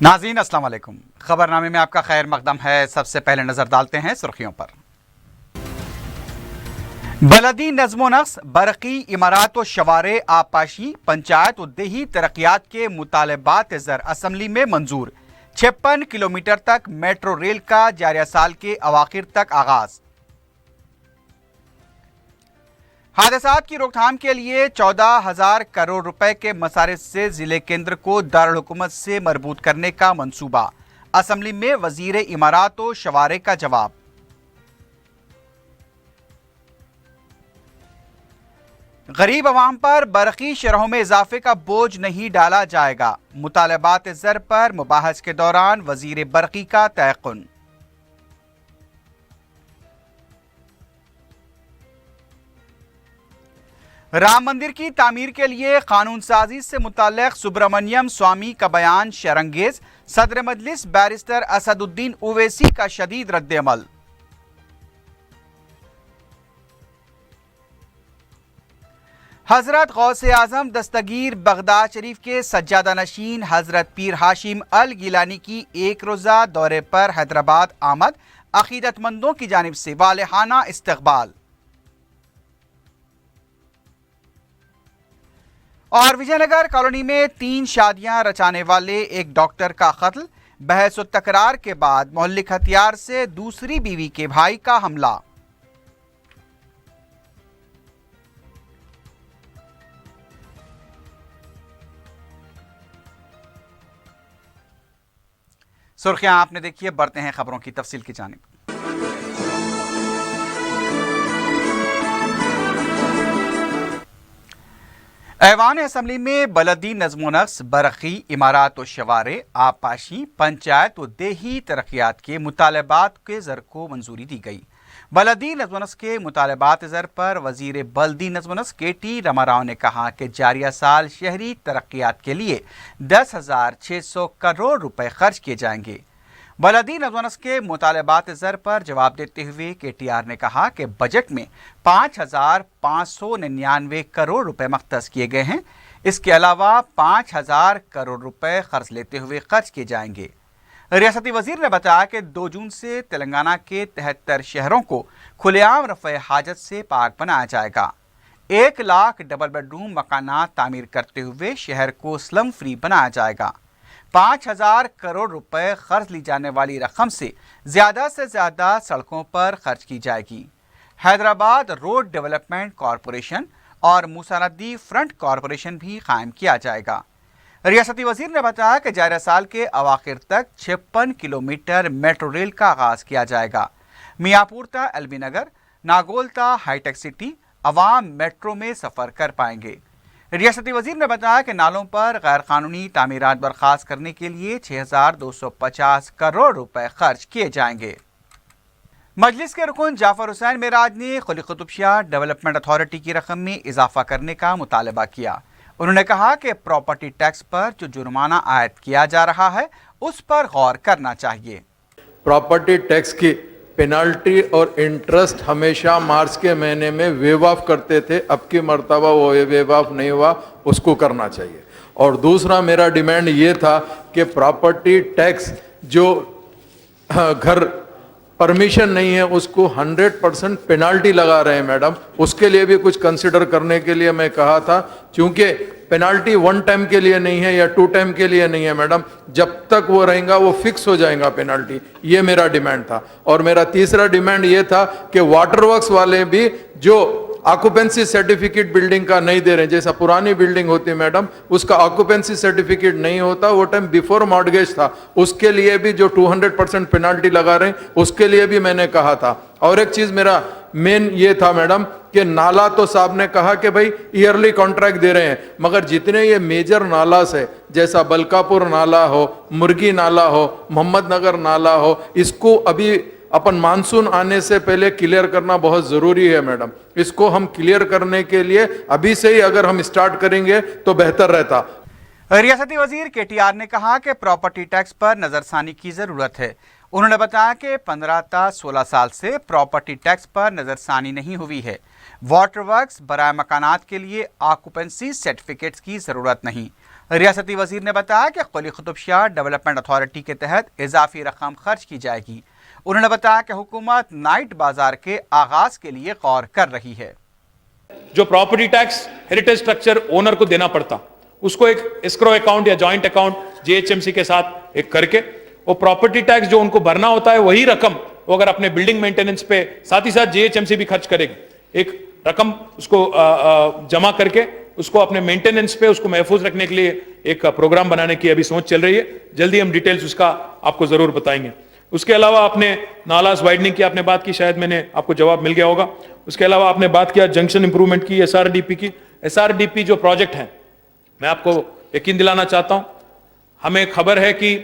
नाज़रीन अस्सलाम वालेकुम। खबरनामे में आपका खैर मकदम है। सबसे पहले नजर डालते हैं सुर्खियों पर। बलदी नज़्मो नक्श, बरक़ी इमारात व शवारे आबपाशी, पंचायत व देही तरक्यात के मुतालबात ज़र असम्बली में मंजूर। 56 किलोमीटर तक मेट्रो रेल का जारिया साल के अवाखिर तक आगाज। हादसात की रोकथाम के लिए 14,000 करोड़ रुपए के मसारिफ से जिले केंद्र को दारुल हुकूमत से मरबूत करने का मंसूबा। असम्बली में वजीर इमारात व शवारे का जवाब। गरीब अवाम पर बरक़ी शरहों में इजाफे का बोझ नहीं डाला जाएगा। मुतालबात ज़र पर मुबाहस के दौरान वजीर बरक़ी का तयक़ुन। राम मंदिर की तामीर के लिए कानून साजी से मुताल्लिक़ सुब्रमण्यम स्वामी का बयान शरंगेज। सदर मजलिस बैरिस्टर असदुद्दीन ओवैसी का शदीद रद्द-ए-अमल। हजरत गौसे आजम दस्तगीर बगदाद शरीफ के सज्जादा नशीन हजरत पीर हाशिम अल गिलानी की एक रोज़ा दौरे पर हैदराबाद आमद। अकीदतमंदों की जानिब से वालेहाना इस्तकबाल। और विजयनगर कॉलोनी में 3 शादियां रचाने वाले एक डॉक्टर का कत्ल। बहस व तकरार के बाद मोहल्लिक हथियार से दूसरी बीवी के भाई का हमला। सुर्खियां आपने देखी है, बढ़ते हैं खबरों की तफसील की जानिब। ऐवान असम्बली में बलदी नज़्मो नक्श, बरक़ी इमारात व शवारे आबपाशी, पंचायत व देही तरक्यात के मुतालबात के ज़र को मंजूरी दी गई। बलदी नज़्मो नक्श के मुतालबात ज़र पर वजीर बलदी नज़्मो नक्श KT रमाराव ने कहा कि जारिया साल शहरी तरक्यात के लिए 10,600 करोड़ रुपए खर्च किए जाएंगे। बलदी नज़्मो नक्श के मुतालबात ज़र पर जवाब देते हुए KTR ने कहा कि बजट में 5,599 करोड़ रुपए मख्तस किए गए हैं। इसके अलावा 5,000 करोड़ रुपए कर्ज लेते हुए खर्च किए जाएंगे। रियासती वजीर ने बताया कि 2 जून से तेलंगाना के 73 शहरों को खुलेआम रफ़े हाजत से पाक बनाया जाएगा। 1 लाख डबल बेडरूम मकानात तामीर करते हुए शहर को स्लम फ्री बनाया जाएगा। 5,000 करोड़ रुपए खर्च ली जाने वाली रकम से ज्यादा सड़कों पर खर्च की जाएगी। हैदराबाद रोड डेवलपमेंट कॉरपोरेशन और मूसा नदी फ्रंट कॉरपोरेशन भी कायम किया जाएगा। रियासती वजीर ने बताया कि जारिया साल के अवाखिर तक 56 किलोमीटर मेट्रो रेल का आगाज किया जाएगा। मियाँपुर ता एलबी नगर, नागोल ता हाईटेक सिटी अवाम मेट्रो में सफर कर पाएंगे। रियासती वजीर ने बताया कि नालों पर गैर कानूनी तामीरात बर्खास्त करने के लिए 6,250 करोड़ रुपए खर्च किए जाएंगे। मजलिस के रुकन जाफर हुसैन मेराज ने कुली कुतुब शाह डेवलपमेंट अथॉरिटी की रकम में इजाफा करने का मुतालबा किया। उन्होंने कहा कि प्रॉपर्टी टैक्स पर जो जुर्माना आयद किया जा रहा है उस पर गौर करना चाहिए। प्रॉपर्टी टैक्स की पेनल्टी और इंटरेस्ट हमेशा मार्च के महीने में वेव ऑफ करते थे। अब की मर्तबा वो वेव ऑफ नहीं हुआ, उसको करना चाहिए। और दूसरा मेरा डिमांड ये था कि प्रॉपर्टी टैक्स जो घर परमिशन नहीं है उसको 100% पेनाल्टी लगा रहे हैं मैडम, उसके लिए भी कुछ कंसिडर करने के लिए मैं कहा था। क्योंकि पेनाल्टी 1 टाइम के लिए नहीं है या 2 टाइम के लिए नहीं है मैडम, जब तक वो रहेगा वो फिक्स हो जाएगा पेनाल्टी। ये मेरा डिमांड था। और मेरा तीसरा डिमांड ये था कि वाटर वर्क्स वाले भी जो ऑक्यूपेंसी सर्टिफिकेट बिल्डिंग का नहीं दे रहे हैं, जैसा पुरानी बिल्डिंग होती है मैडम उसका ऑक्यूपेंसी सर्टिफिकेट नहीं होता, वो टाइम बिफोर मॉर्गेज था, उसके लिए भी जो 200% पेनाल्टी लगा रहे हैं उसके लिए भी मैंने कहा था। और एक चीज मेरा मेन ये था मैडम कि नाला तो साहब ने कहा कि भाई ईयरली कॉन्ट्रैक्ट दे रहे हैं, मगर जितने ये मेजर नाला से जैसा बलकापुर नाला हो, मुर्गी नाला हो, मोहम्मद नगर नाला हो, इसको अभी अपन मानसून आने से पहले क्लियर करना बहुत जरूरी है मैडम। इसको हम क्लियर करने के लिए अभी से ही अगर हम स्टार्ट करेंगे तो बेहतर रहता। रियासती वजीर KTR ने कहा कि प्रॉपर्टी टैक्स पर नजरसानी की जरूरत है। उन्होंने बताया कि 15 ता 16 साल से प्रॉपर्टी टैक्स पर नजरसानी नहीं हुई है। वाटर वर्क्स बराए मकानात के लिए ऑक्यूपेंसी सर्टिफिकेट्स की जरूरत नहीं। रियासती वजीर ने बताया कि कुली कुतुब शाह डेवलपमेंट अथॉरिटी के तहत इजाफी रकम खर्च की जाएगी। उन्होंने बताया कि हुकूमत नाइट बाजार के आगाज के लिए गौर कर रही है। जो property tax heritage structure owner को देना पड़ता, उसको एक एस्क्रो अकाउंट या जॉइंट अकाउंट जीएचएमसी के साथ एक करके वो प्रॉपर्टी टैक्स जो उनको भरना होता है वही रकम वो अगर अपने बिल्डिंग मेंटेनेंस पे साथ ही साथ जीएचएमसी भी खर्च करेगी, एक रकम उसको जमा करके उसको अपने मेंटेनेंस पे उसको महफूज रखने के लिए एक प्रोग्राम बनाने की अभी सोच चल रही है। जल्दी हम डिटेल्स उसका आपको जरूर बताएंगे। उसके अलावा आपने नालास वाइडनिंग की आपने बात की, शायद मैंने आपको जवाब मिल गया होगा। उसके अलावा आपने बात किया जंक्शन इंप्रूवमेंट की, एसआरडीपी की। एसआरडीपी जो प्रोजेक्ट है, मैं आपको यकीन दिलाना चाहता हूं, हमें खबर है कि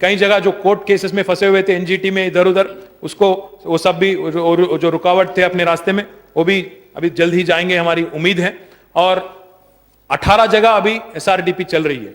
कई जगह जो कोर्ट केसेस में फंसे हुए थे एनजीटी में इधर उधर, उसको वो सब भी जो रुकावट थे अपने रास्ते में वो भी अभी जल्द ही जाएंगे, हमारी उम्मीद है। और 18 जगह अभी एसआरडीपी चल रही है।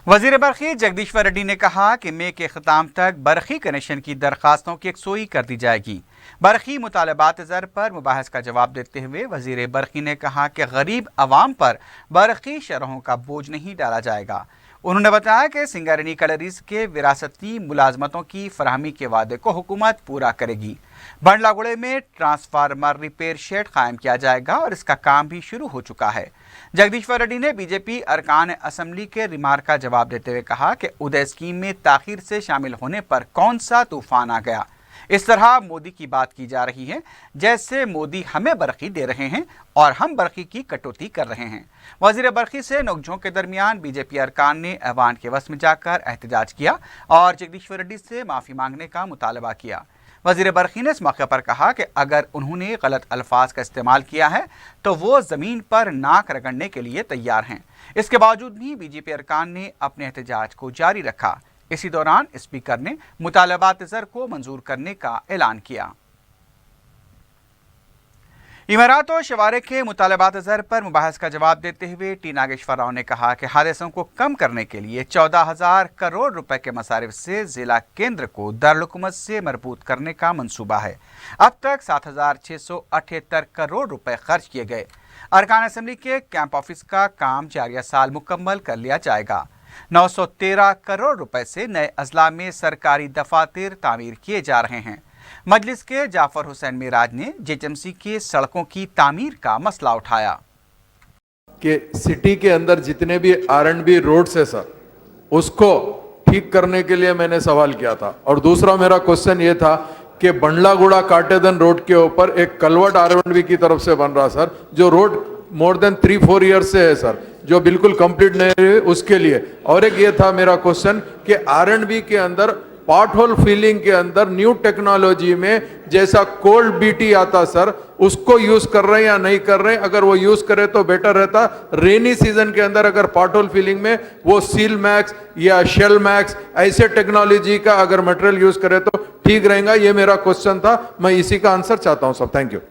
वजीर बरखी जगदीश्वर रेड्डी ने कहा कि मई के ख़िताम तक बरखी कनेक्शन की दरखास्तों की यकसोई कर दी जाएगी। बरखी मुतालबात ज़र पर मुबाहस का जवाब देते हुए वजीर बरखी ने कहा कि गरीब आवाम पर बरखी शरहों का बोझ नहीं डाला जाएगा। उन्होंने बताया कि सिंगारेनी कलरीज के विरासती मुलाजमतों की फराहमी के वादे को हुकूमत पूरा करेगी। बंडलागुड़े में ट्रांसफार्मर रिपेयर शेड कायम किया जाएगा और इसका काम भी शुरू हो चुका है। जगदीश्वर रेड्डी ने बीजेपी अरकान असम्बली के रिमार्क का जवाब देते हुए कहा कि उदय स्कीम में ताखीर से शामिल होने पर कौन सा तूफान आ गया। इस तरह मोदी की बात की जा रही है जैसे मोदी हमें बरखी दे रहे हैं और हम बरखी की कटौती कर रहे हैं। वजीर बरखी से नोकझोंक के दरमियान बीजेपी अरकान ने ऐवान के वस में जाकर एहतजाज किया और जगदीश्वर रेड्डी से माफ़ी मांगने का मुतालबा किया। वजीर बरखी ने इस मौके पर कहा कि अगर उन्होंने गलत अल्फाज का इस्तेमाल किया है तो वो ज़मीन पर नाक रगड़ने के लिए तैयार हैं। इसके बावजूद भी बीजेपी अरकान ने अपने एहतजाज को जारी रखा। इसी दौरान स्पीकर ने मुतालबात ज़र को मंजूर करने का ऐलान किया। इमारात और शवारे के मुतालबात ज़र पर मुबाहस का जवाब देते हुए टी नागेश्वर राव ने कहा कि हादसों को कम करने के लिए 14,000 करोड़ रुपए के मसारिफ से जिला केंद्र को दारुल-हुकूमत से मरबूत करने का मंसूबा है। अब तक 7,678 करोड़ रुपए खर्च किए गए। अरकान असम्बली के कैंप ऑफिस का काम जारिया साल मुकम्मल कर लिया जाएगा। 913 करोड़ रुपए से नए अजला में सरकारी दफातर तामीर किए जा रहे हैं। मजलिस के जाफर हुसैन मिराज ने जेएचएमसी के सड़कों की तामीर का मसला उठाया कि सिटी के अंदर जितने भी R&B रोड्स है सर, उसको ठीक करने के लिए मैंने सवाल किया था। और दूसरा मेरा क्वेश्चन ये था कि बंडलागुड़ा काटेदन रोड के ऊपर एक कलवट R&B की तरफ से बन रहा सर, जो रोड मोर देन 3-4 ईयर्स से है सर, जो बिल्कुल कंप्लीट नहीं है, उसके लिए। और एक ये था मेरा क्वेश्चन कि R&B के अंदर पॉट होल फिलिंग के अंदर न्यू टेक्नोलॉजी में जैसा कोल्ड बीटी आता सर, उसको यूज कर रहे हैं या नहीं कर रहे हैं? अगर वो यूज करे तो बेटर रहता। रेनी सीजन के अंदर अगर पॉट होल फिलिंग में वो सील मैक्स या शेल मैक्स ऐसे टेक्नोलॉजी का अगर मटेरियल यूज करे तो ठीक रहेगा। ये मेरा क्वेश्चन था, मैं इसी का आंसर चाहता हूं सब। Thank you.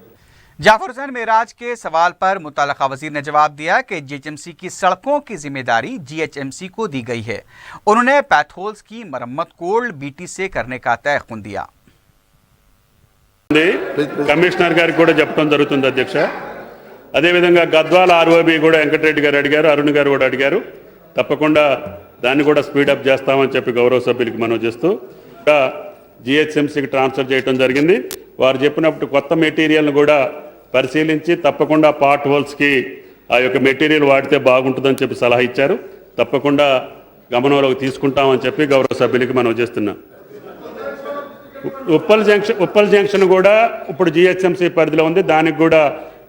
जाफर हुसैन मेराज के सवाल पर मुतल्लिका वजीर ने जवाब दिया कि जीएचएमसी की सड़कों की जिम्मेदारी जीएचएमसी को दी गई है। उन्होंने पैथोल्स की मरम्मत कोल्ड बीटी से करने का तयख्खुन दिया। కమిషనర్ గారికి కూడా చెప్పడం జరుగుతుంది అధ్యక్ష. అదేవిధంగా గద్వాల ఆర్ఓబి కూడా వెంకటరెడ్డి గారు అడిగారు, అరుణ్ గారు కూడా అడిగారు. తప్పకుండా దాన్ని కూడా స్పీడప్ చేస్తామని చెప్పి గౌరవ సభ్యులకి మనం చేస్తూ జిహెచ్ఎంసీకి ట్రాన్స్ఫర్ చేయడం జరిగింది. వారు చెప్పినప్పుడు కొత్త మెటీరియల్ను కూడా పరిశీలించి తప్పకుండా పార్ట్ హోల్స్కి ఆ యొక్క మెటీరియల్ వాడితే బాగుంటుందని చెప్పి సలహా ఇచ్చారు. తప్పకుండా గమనంలోకి తీసుకుంటామని చెప్పి గౌరవ సభ్యులకి మనం చేస్తున్నాం. ఉప్పల్ జంక్షన్ కూడా ఇప్పుడు జిహెచ్ఎంసీ పరిధిలో ఉంది. దానికి కూడా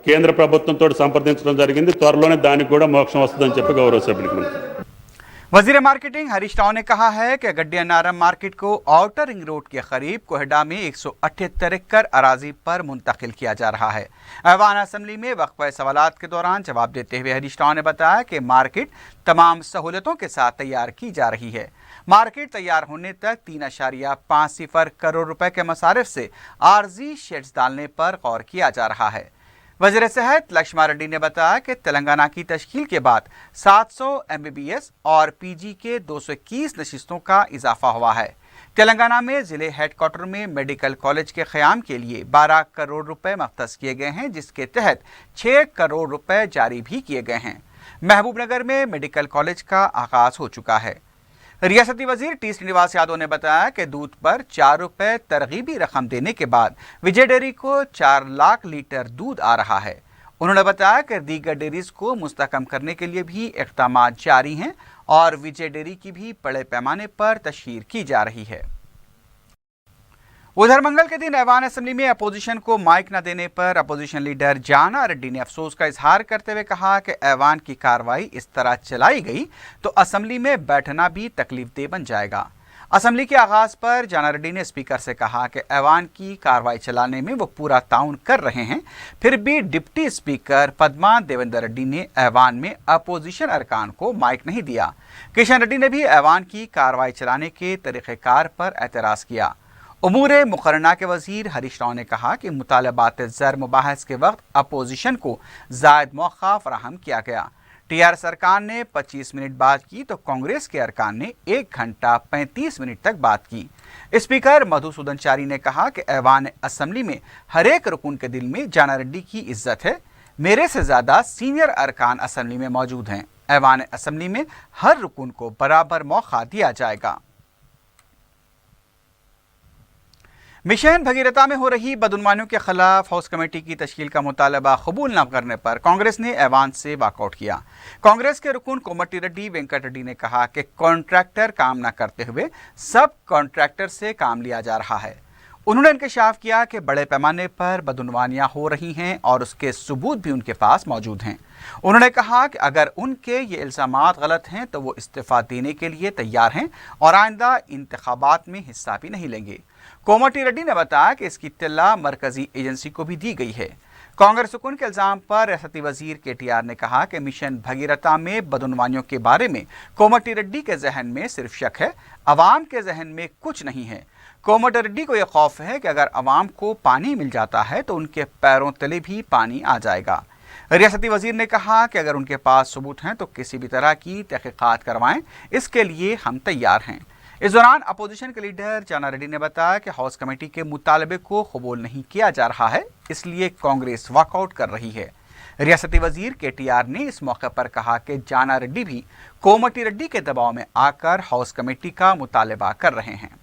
కేంద్ర ప్రభుత్వంతో సంప్రదించడం జరిగింది. త్వరలోనే దానికి కూడా మోక్షం వస్తుందని చెప్పి గౌరవ సభ్యులకి మనం. वजीर मार्केटिंग हरीश राव ने कहा है कि गड्डिया नारम मार्केट को आउटर रिंग रोड के करीब कोहडा में 178 एकड़ अराजी पर मुंतकिल किया जा रहा है। ऐवान असम्बली में वक्फे सवालात के दौरान जवाब देते हुए हरीश राव ने बताया कि मार्केट तमाम सहूलतों के साथ तैयार की जा रही है। मार्केट तैयार होने तक 3.50 करोड़ रुपए के मसारिफ से आर्जी शेड्स डालने पर गौर किया जा रहा है। वज़ीर सेहत लक्ष्मण रेड्डी ने बताया कि तेलंगाना की तश्कील के बाद 700 MBBS और PG के 221 नशिस्तों का इजाफा हुआ है। तेलंगाना में ज़िले हेडक्वार्टर में मेडिकल कॉलेज के क़याम के लिए 12 करोड़ रुपए मख्तस किए गए हैं, जिसके तहत 6 करोड़ रुपए जारी भी किए गए हैं। महबूबनगर में मेडिकल कॉलेज का आगाज हो चुका है। रियासती वजीर टी श्रीनिवास यादव ने बताया कि दूध पर 4 रुपए तरगीबी रकम देने के बाद विजय डेयरी को 4 लाख लीटर दूध आ रहा है। उन्होंने बताया कि दीगर डेयरीज को मुस्तहकम करने के लिए भी इक़दाम जारी हैं और विजय डेयरी की भी बड़े पैमाने पर तशहीर की जा रही है। उधर मंगल के दिन ऐवान असेंबली में अपोजिशन को माइक न देने पर अपोजिशन लीडर जाना रेड्डी ने अफसोस का इजहार करते हुए कहा कि ऐवान की कार्रवाई इस तरह चलाई गई तो असेंबली में बैठना भी तकलीफदेह बन जाएगा। असेंबली के आगाज पर जाना रेड्डी ने स्पीकर से कहा कि ऐवान की कार्रवाई चलाने में वो पूरा ताउन कर रहे हैं, फिर भी डिप्टी स्पीकर पद्मा देवेंद्र रेड्डी ने ऐवान में अपोजिशन अरकान को माइक नहीं दिया। किशन रेड्डी ने भी ऐवान की कार्रवाई चलाने के तरीक़ेकार पर एतराज़ किया। उमूरे मुकर्रना के वजीर हरीश राव ने कहा कि मुतालबात ज़र मुबाहस के वक्त अपोजिशन को ज़ायद मौका फराहम किया गया। टीआर सरकार ने 25 मिनट बात की तो कांग्रेस के अरकान ने 1 घंटा 35 मिनट तक बात की। स्पीकर मधुसूदन चारी ने कहा कि ऐवान असेंबली में हर एक रुकन के दिल में जाना रेड्डी की इज्जत है। मेरे से ज़्यादा सीनियर अरकान असेंबली में मौजूद हैं। ऐवान असेंबली में हर रुकन को बराबर मौका दिया जाएगा। मिशन भगीरथा में हो रही बदउनवानियों के खिलाफ हाउस कमेटी की तश्कील का मुतालबा कबूल न करने पर कांग्रेस ने ऐवान से वॉकआउट किया। कांग्रेस के रुकन कोमटी रेड्डी वेंकट रेड्डी ने कहा कि कॉन्ट्रैक्टर काम न करते हुए सब कॉन्ट्रैक्टर से काम लिया जा रहा है। उन्होंने इंकशाफ किया कि बड़े पैमाने पर बदउनवानियां हो रही हैं और उसके सबूत भी उनके पास मौजूद हैं। उन्होंने कहा कि अगर उनके ये इल्ज़ामात गलत हैं तो वो इस्तीफ़ा देने के लिए तैयार हैं और आइंदा इंतखाबात में हिस्सा भी नहीं लेंगे। कोमटी रेड्डी ने बताया कि इसकी इत्तला मरकजी एजेंसी को भी दी गई है। कांग्रेस सुकून के इल्ज़ाम पर रियासती वजीर KTR ने कहा कि मिशन भगीरथा में बदउनवानियों के बारे में कोमटी रेड्डी के जहन में सिर्फ शक है, अवाम के जहन में कुछ नहीं है। कोमटी रेड्डी को यह खौफ है कि अगर अवाम को पानी मिल जाता है तो उनके पैरों तले भी पानी आ जाएगा। रियासती वजीर ने कहा कि अगर उनके पास सबूत हैं तो किसी भी तरह की तहकीकात करवाएं, इसके लिए हम तैयार हैं। इस दौरान अपोजिशन के लीडर जाना रेड्डी ने बताया कि हाउस कमेटी के मुतालबे को कबूल नहीं किया जा रहा है, इसलिए कांग्रेस वॉकआउट कर रही है। रियासती वजीर KTR ने इस मौके पर कहा कि जाना रेड्डी भी कोमटी रेड्डी के दबाव में आकर हाउस कमेटी का मुतालबा कर रहे हैं।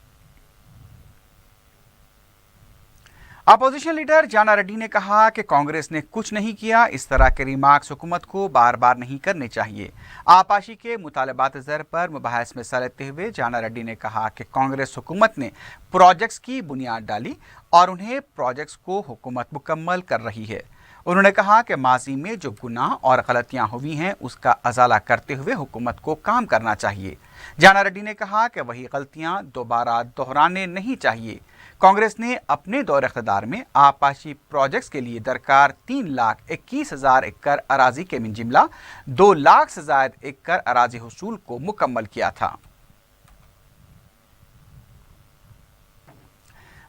अपोजिशन लीडर जाना रेड्डी ने कहा कि कांग्रेस ने कुछ नहीं किया। इस तरह के रिमार्क्स हुकूमत को बार बार नहीं करने चाहिए। आपाशी के मुतालबात ज़र पर मुबाहस में हिस्सा लेते हुए जाना रेड्डी ने कहा कि कांग्रेस हुकूमत ने प्रोजेक्ट्स की बुनियाद डाली और उन्हें प्रोजेक्ट्स को हुकूमत मुकम्मल कर रही है। उन्होंने कहा कि माजी में जो गुनाह और गलतियां हुई हैं उसका अजाला करते हुए हुकूमत को काम करना चाहिए। जाना रेड्डी ने कहा कि वही गलतियां दोबारा दोहराने नहीं चाहिए। कांग्रेस ने अपने दौर इख्तिदार में आपाशी प्रोजेक्ट्स के लिए दरकार 3,21,000 एकड़ अराजी के मिन जिमला 2 लाख से ज़ायद एकड़ अराजी हुसूल को मुकम्मल किया था।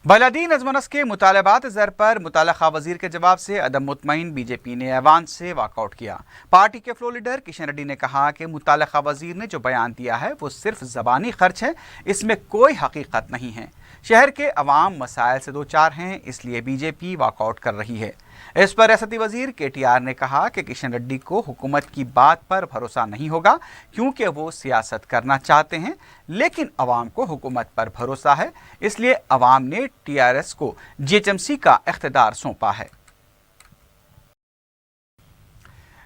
बलदी नज़्म-ओ-नस्क़ के मुतालबात ज़र पर मुतल्लिक़ा वज़ीर के जवाब से अदम मुतमईन बीजेपी ने ऐवान से वॉकआउट किया। पार्टी के फ्लोर लीडर किशन रेड्डी ने कहा कि मुतल्लिक़ा वज़ीर ने जो बयान दिया है वो सिर्फ ज़बानी खर्च है, इसमें कोई हकीकत नहीं है। शहर के अवाम मसाइल से दो चार हैं, इसलिए बीजेपी वॉकआउट कर रही है। इस पर रियासती वजीर KTR ने कहा कि किशन रेड्डी को हुकूमत की बात पर भरोसा नहीं होगा क्योंकि वो सियासत करना चाहते हैं, लेकिन अवाम को हुकूमत पर भरोसा है, इसलिए अवाम ने TRS को GHMC का इख्तिदार सौंपा है।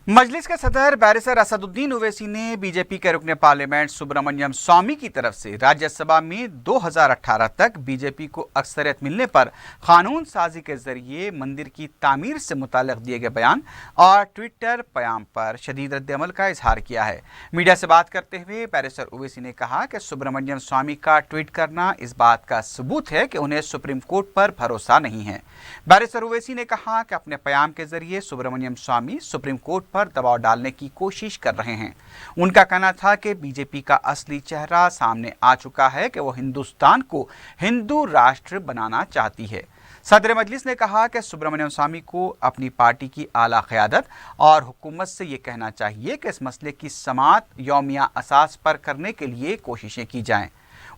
मजलिस के सदर बैरिस्टर असदुद्दीन ओवैसी ने बीजेपी के रुकने पार्लियामेंट सुब्रमण्यम स्वामी की तरफ से राज्यसभा में 2018 तक बीजेपी को अक्सरियत मिलने पर कानून साजी के जरिए मंदिर की तामीर से मुताल्लिक़ दिए गए बयान और ट्विटर प्याम पर शदीद रद्द-ए-अमल का इजहार किया है। मीडिया से बात करते हुए बैरिस्टर ओवैसी ने कहा कि सुब्रमण्यम स्वामी का ट्वीट करना इस बात का सबूत है कि उन्हें सुप्रीम कोर्ट पर भरोसा नहीं है। बैरिस्टर ओवैसी ने कहा कि अपने प्याम के जरिए सुब्रमण्यम स्वामी सुप्रीम कोर्ट पर दबाव डालने की कोशिश कर रहे हैं। उनका कहना था कि बीजेपी का असली चेहरा सामने आ चुका है कि वो हिंदुस्तान को हिंदू राष्ट्र बनाना चाहती है। सदर मजलिस ने कहा कि सुब्रमण्यम स्वामी को अपनी पार्टी की आला क़यादत और हुकूमत से ये कहना चाहिए कि इस मसले की समाअत यौमिया असास पर करने के लिए कोशिशें की जाएं।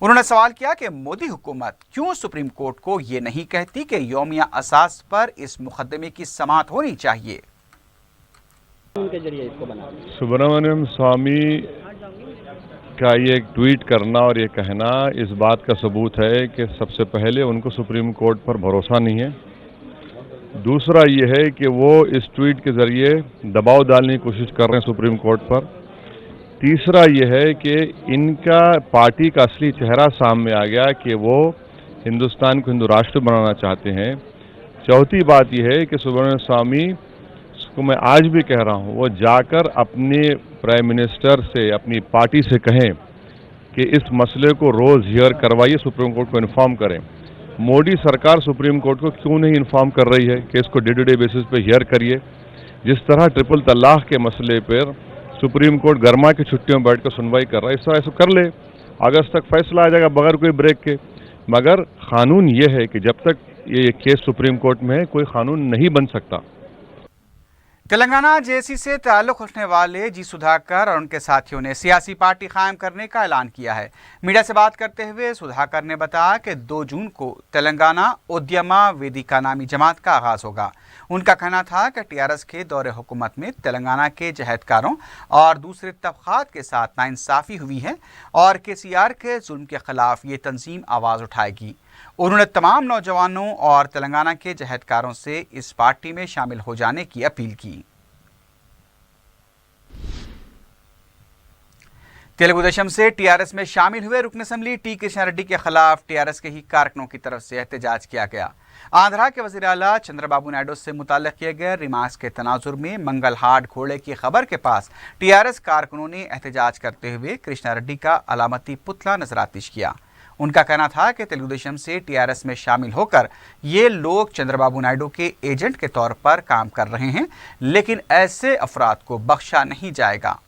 उन्होंने सवाल किया कि मोदी हुकूमत क्यों सुप्रीम कोर्ट को ये नहीं कहती कि यौमिया असास पर इस मुकदमे की समाअत होनी चाहिए। उनके जरिए इसको बना। सुब्रमण्यम स्वामी का ये एक ट्वीट करना और ये कहना इस बात का सबूत है कि सबसे पहले उनको सुप्रीम कोर्ट पर भरोसा नहीं है। दूसरा ये है कि वो इस ट्वीट के जरिए दबाव डालने की कोशिश कर रहे हैं सुप्रीम कोर्ट पर। तीसरा ये है कि इनका पार्टी का असली चेहरा सामने आ गया कि वो हिंदुस्तान को हिंदू राष्ट्र बनाना चाहते हैं। चौथी बात यह है कि सुब्रमण्यम स्वामी को मैं आज भी कह रहा हूँ, वो जाकर अपने प्राइम मिनिस्टर से, अपनी पार्टी से कहें कि इस मसले को रोज़ हियर करवाइए, सुप्रीम कोर्ट को इन्फॉर्म करें। मोदी सरकार सुप्रीम कोर्ट को क्यों नहीं इन्फॉर्म कर रही है कि इसको डे टू डे बेसिस पे हियर करिए। जिस तरह ट्रिपल तलाक के मसले पर सुप्रीम कोर्ट गर्मा की छुट्टियों में बैठकर सुनवाई कर रहा है, इस तरह ऐसा कर ले, अगस्त तक फैसला आ जाएगा बगैर कोई ब्रेक के। मगर कानून ये है कि जब तक ये केस सुप्रीम कोर्ट में है कोई कानून नहीं बन सकता। तेलंगाना जेएसी से ताल्लुक़ रखने वाले जी सुधाकर और उनके साथियों ने सियासी पार्टी कायम करने का ऐलान किया है। मीडिया से बात करते हुए सुधाकर ने बताया कि 2 जून को तेलंगाना उद्यमा वेदिका नामी जमात का आगाज होगा। उनका कहना था कि टीआरएस के दौरे हुकूमत में तेलंगाना के जहदकारों और दूसरे तबकात के साथ नाइंसाफ़ी हुई है और केसीआर के जुल्म के खिलाफ ये तंजीम आवाज़ उठाएगी। उन्होंने तमाम नौजवानों और तेलंगाना के जहदकारों से इस पार्टी में शामिल हो जाने की अपील की। तेलुगु देशम से टीआरएस में शामिल हुए रुकन असम्बली टी कृष्णा रेड्डी के खिलाफ टीआरएस के ही कारकुनों की तरफ से एहतजाज किया गया। आंध्रा के वज़ीर आला चंद्रबाबू नायडू से मुताल्लिक़ किए गए रिमार्क्स के तनाजुर में मंगल हाट घोड़े की खबर के पास टीआरएस कारकुनों ने एहतजाज करते हुए कृष्णा रेड्डी का अलामती पुतला नजरातिश किया। उनका कहना था कि तेलुगु देशम से टीआरएस में शामिल होकर ये लोग चंद्रबाबू नायडू के एजेंट के तौर पर काम कर रहे हैं, लेकिन ऐसे अफराद को बख्शा नहीं जाएगा।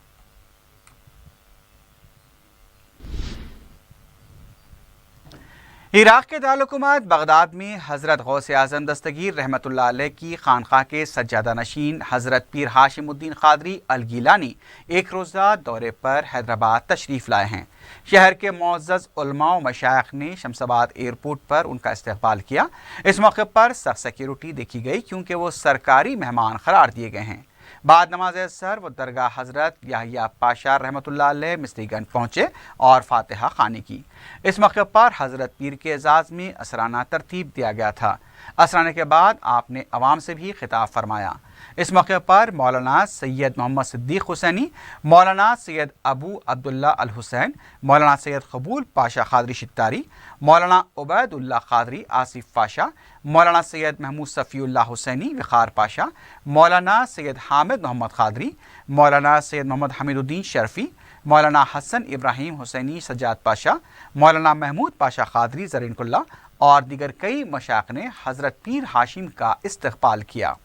इराक़ के दारुल-हुकूमत बगदाद में हज़रत गौसे आज़म दस्तगीर रहमतुल्लाह अलैह की खानक़ाह के सज्जादा नशीन हज़रत पीर हाशिमुद्दीन क़ादरी अल-गीलानी एक रोज़ा दौरे पर हैदराबाद तशरीफ़ लाए हैं। शहर के मुअज़्ज़ज़ उलमा व मशाइख़ ने शमसाबाद एयरपोर्ट पर उनका इस्तक़बाल किया। इस मौके पर सख्त सिक्योरिटी देखी गई क्योंकि वो सरकारी मेहमान करार दिए गए हैं। बाद नमाज असर व दरगाह हज़रत याहिया पाशा रहमतुल्लाह अलैह मिस्रीगंज पहुँचे और फातिहा खानी की। इस मौके पर हज़रत पीर के एजाज़ में असराना तरतीब दिया गया था। असराने के बाद आपने अवाम से भी खिताब फरमाया। इस मौके पर मौलाना सैयद मोहम्मद सिद्दीक़ हुसैनी, मौलाना सैयद अबू अब्दुल्ला अल हुसैन, मौलाना सैयद कबूल पाशा क़ादरी शित्तारी, मौलाना उबैदुल्लाह क़ादरी आसिफ पाशा, मौलाना सैयद महमूद सफ़ीउल्लाह हुसैनी विखार पाशा, मौलाना सैयद हामिद मोहम्मद क़ादरी, मौलाना सैयद मोहम्मद हमीदुद्दीन शरफ़ी, मौलाना हसन इब्राहिम हुसैनी सज्जाद पाशा, मौलाना महमूद पाशा क़ादरी ज़रीनकुल्ला और दीगर कई मशाइख़ ने हज़रत पीर हाशिम का इस्तक़बाल किया।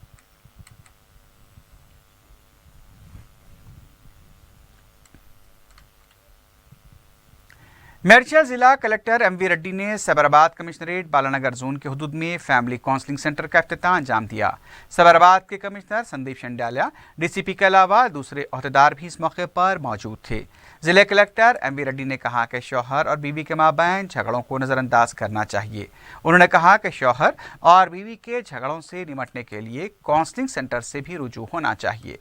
मेरठा जिला कलेक्टर एमवी रेड्डी ने सैबराबाद कमिश्नरेट बालानगर जोन के हुदूद में फैमिली काउंसलिंग सेंटर का इफ्तिताह अंजाम दिया। सैबराबाद के कमिश्नर संदीप शंडालिया, डीसीपी के अलावा दूसरे अहदेदार भी इस मौके पर मौजूद थे। जिले कलेक्टर एमवी रेड्डी ने कहा कि शौहर और बीवी के माबैन झगड़ों को नज़रअंदाज करना चाहिए। उन्होंने कहा कि शौहर और बीवी के झगड़ों से निपटने के लिए काउंसलिंग सेंटर से भी रुजू होना चाहिए।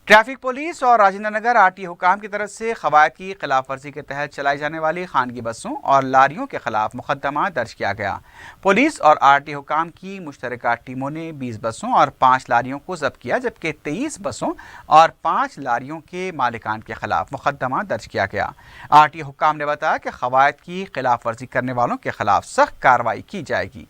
ट्रैफिक पुलिस और राजेंद्र नगर आरटीए हुकाम की तरफ से क़वायद की खिलाफ वर्जी के तहत चलाई जाने वाली खानगी बसों और लारियों के खिलाफ मुकदमा दर्ज किया गया। पुलिस और आरटीए हुकाम की मुश्तरका टीमों ने 20 बसों और 5 लारियों को जब्त किया, जबकि 23 बसों और 5 लारियों के मालिकान के खिलाफ मुकदमा दर्ज किया गया। आरटीए हुकाम ने बताया कि क़वायद की खिलाफ वर्जी करने वालों के खिलाफ सख्त कार्रवाई की जाएगी।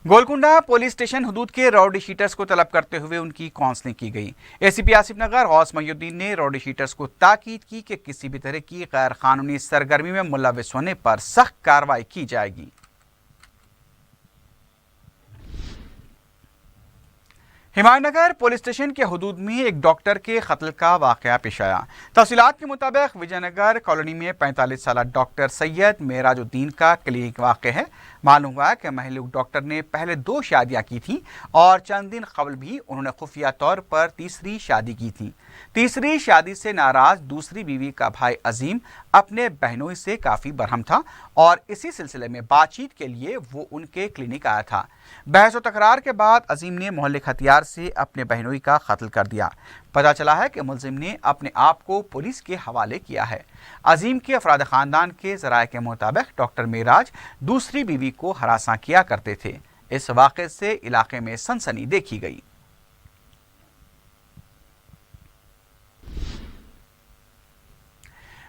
गोलकुंडा पुलिस स्टेशन हुदूद के रौडी शीटर्स को तलब करते हुए उनकी काउंसलिंग की गई। एसीपी आसिफ नगर गौस मोहिउद्दीन ने रौडी शीटर्स को ताकीद की कि किसी भी तरह की गैर कानूनी सरगर्मी में मुलव्विस होने पर सख्त कार्रवाई की जाएगी। हिमायत नगर पुलिस स्टेशन के हदूद में एक डॉक्टर के कत्ल का वाकया पेश आया। तफसीलात के मुताबिक विजयनगर कॉलोनी में 45 साल डॉक्टर सैयद मेराजुद्दीन का क्लिनिक वाक़ है। मालूम हुआ कि महलूक डॉक्टर ने पहले 2 शादियां की थी और चंद दिन कबल भी उन्होंने खुफिया तौर पर तीसरी शादी की थी। तीसरी शादी से नाराज दूसरी बीवी का भाई अजीम अपने बहनोई से काफ़ी बरहम था और इसी सिलसिले में बातचीत के लिए वो उनके क्लिनिक आया था। बहस व तकरार के बाद अजीम ने मोहल्ले हथियार से अपने बहनोई का कत्ल कर दिया। पता चला है कि मुलजिम ने अपने आप को पुलिस के हवाले किया है। अजीम के अफराद ख़ानदान के ज़राए के मुताबिक डॉक्टर मेराज दूसरी बीवी को हरासा किया करते थे। इस वाक़े से इलाके में सनसनी देखी गई।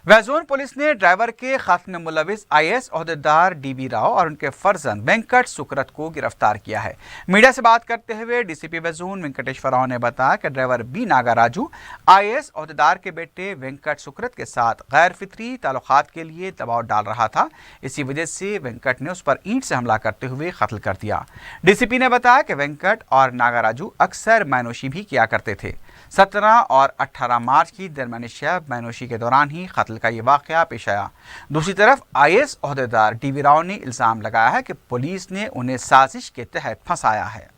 वैजोन पुलिस ने ड्राइवर के कत्ल में मुलविस IAS ओहदेदार DB राव और उनके फर्जंद वेंकट सुक्रत को गिरफ्तार किया है। मीडिया से बात करते हुए DCP वैजोन वेंकटेश्वर राव ने बताया कि ड्राइवर B नागाराजू IAS ओहदेदार के बेटे वेंकट सुक्रत के साथ गैर फितरी ताल्लुकात के लिए दबाव डाल रहा था। इसी वजह से वेंकट ने उस पर ईंट से हमला करते हुए कत्ल कर दिया। DCP ने बताया कि वेंकट और नागाराजू अक्सर मैनोशी भी किया करते थे। 17 और 18 मार्च की दरमियानी शब मैनोशी के दौरान ही कत्ल का ये वाक़या पेश आया। दूसरी तरफ IAS ओहदेदार DB राव ने इल्ज़ाम लगाया है कि पुलिस ने उन्हें साजिश के तहत फंसाया है।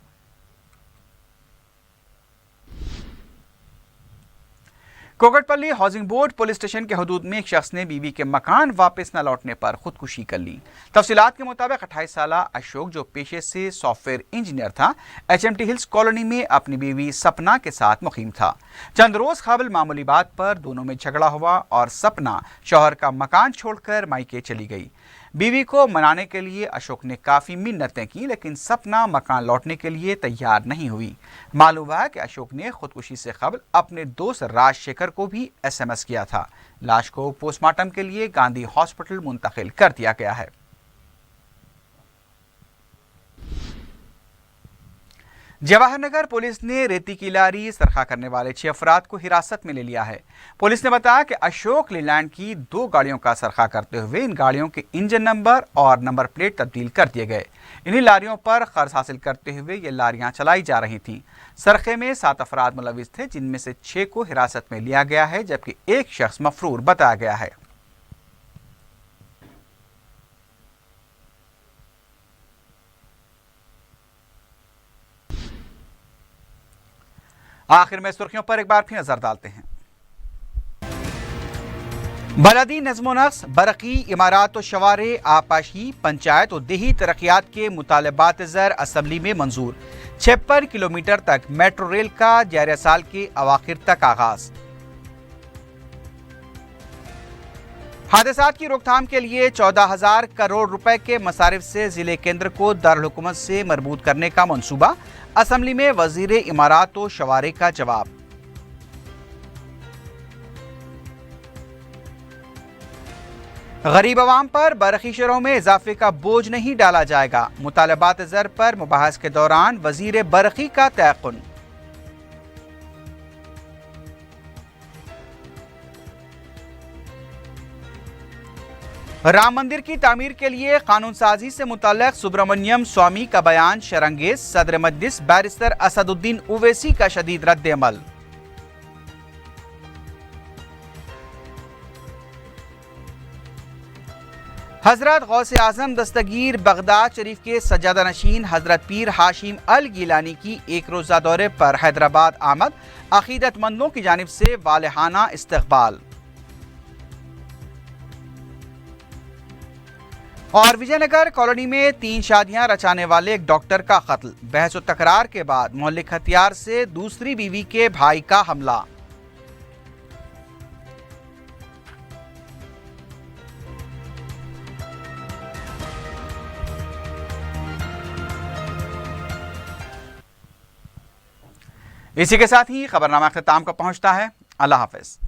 Kukatpally housing board police station के हदूद में एक शख्स ने बीवी के मकान वापस न लौटने पर खुदकुशी कर ली। तफसीलात के मुताबिक 28 साल अशोक जो पेशे से सॉफ्टवेयर इंजीनियर था, HMT हिल्स कॉलोनी में अपनी बीवी सपना के साथ मुकीम था। चंद रोज कबल मामूली बात पर दोनों में झगड़ा हुआ और सपना शौहर का मकान छोड़कर मायके चली गई। बीवी को मनाने के लिए अशोक ने काफ़ी मिन्नतें की, लेकिन सपना मकान लौटने के लिए तैयार नहीं हुई। मालूम हुआ कि अशोक ने खुदकुशी से कबल अपने दोस्त राजशेखर को भी SMS किया था। लाश को पोस्टमार्टम के लिए गांधी हॉस्पिटल मुंतकिल कर दिया गया है। जवाहर नगर पुलिस ने रेती की लारी सरखा करने वाले 6 अफराद को हिरासत में ले लिया है। पुलिस ने बताया कि अशोक लीलैंड की 2 गाड़ियों का सरखा करते हुए इन गाड़ियों के इंजन नंबर और नंबर प्लेट तब्दील कर दिए गए। इन्हीं लारियों पर कर्ज हासिल करते हुए ये लारियां चलाई जा रही थीं। सरखे में 7 अफराद मुलविस थे, जिनमें से 6 को हिरासत में लिया गया है, जबकि एक शख्स मफरूर बताया गया है। आखिर में सुर्खियों पर एक बार फिर नजर डालते हैं। बलदी नज़्मो नक्श, बरकी, इमारात व शवारे, आपाशी, पंचायत और देही तरक्यात के मुतालबात ज़र असम्बली में मंजूर। 56 किलोमीटर तक मेट्रो रेल का जारी साल के अवाखिर तक आगाज। हादसात की रोकथाम के लिए 14,000 करोड़ रुपए के मसारिफ से जिले केंद्र को दारुल हुकूमत से मरबूत करने का मंसूबा। असम्बली में वजीर इमारात व शवारे का जवाब। गरीब अवाम पर बरखी शरहों में इजाफे का बोझ नहीं डाला जाएगा। मुतालबात ज़र पर मुबाहस के दौरान वजीर बरखी का तयक़ुन। राम मंदिर की तामीर के लिए कानून साजी से मुतल्लक सुब्रमण्यम स्वामी का बयान शरंगेज। सदर मजलिस बैरिस्टर असदुद्दीन ओवैसी का शदीद रद्द अमल। हजरत गौसे आजम दस्तगीर बगदाद शरीफ के सज्जादा नशीन हजरत पीर हाशिम अल गिलानी की एक रोज़ा दौरे पर हैदराबाद आमद। अकीदतमंदों की जानिब से वालेहाना इस्तकबाल। और विजयनगर कॉलोनी में 3 शादियां रचाने वाले एक डॉक्टर का कत्ल। बहस व तकरार के बाद मोहल्ले हथियार से दूसरी बीवी के भाई का हमला। इसी के साथ ही खबरनामा ख़िताम को पहुंचता है। अल्लाह हाफ़िज़।